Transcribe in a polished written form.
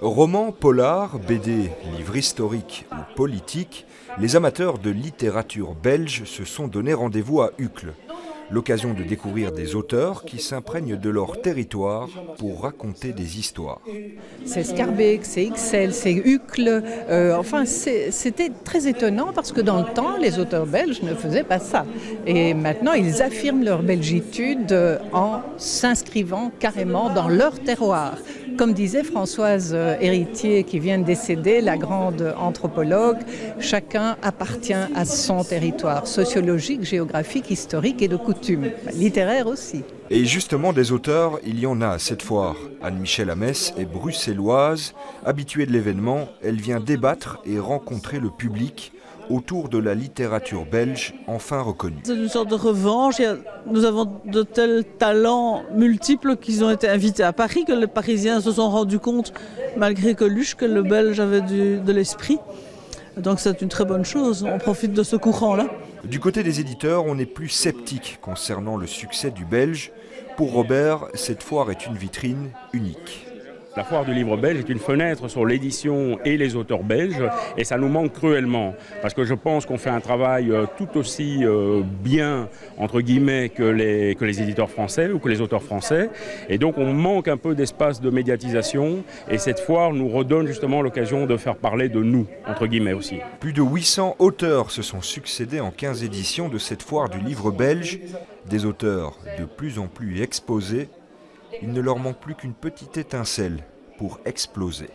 Romans, polars, BD, livres historiques ou politiques, les amateurs de littérature belge se sont donné rendez-vous à Uccle. L'occasion de découvrir des auteurs qui s'imprègnent de leur territoire pour raconter des histoires. C'est Scarbeck, c'est Ixelles, c'est Uccle. C'était très étonnant parce que dans le temps, les auteurs belges ne faisaient pas ça. Et maintenant, ils affirment leur belgitude en s'inscrivant carrément dans leur terroir. Comme disait Françoise Héritier, qui vient de décéder, la grande anthropologue, chacun appartient à son territoire, sociologique, géographique, historique et de coutume, littéraire aussi. Et justement, des auteurs, il y en a cette foire. Anne-Michèle Amès est bruxelloise, habituée de l'événement, elle vient débattre et rencontrer le public autour de la littérature belge enfin reconnue. C'est une sorte de revanche. Nous avons de tels talents multiples qu'ils ont été invités à Paris, que les Parisiens se sont rendus compte, malgré Coluche, que le Belge avait de l'esprit. Donc c'est une très bonne chose, on profite de ce courant-là. Du côté des éditeurs, on est plus sceptique concernant le succès du Belge. Pour Robert, cette foire est une vitrine unique. La foire du livre belge est une fenêtre sur l'édition et les auteurs belges et ça nous manque cruellement parce que je pense qu'on fait un travail tout aussi bien entre guillemets que les éditeurs français ou que les auteurs français et donc on manque un peu d'espace de médiatisation et cette foire nous redonne justement l'occasion de faire parler de nous entre guillemets aussi. Plus de 800 auteurs se sont succédés en 15 éditions de cette foire du livre belge, des auteurs de plus en plus exposés. Il ne leur manque plus qu'une petite étincelle pour exploser.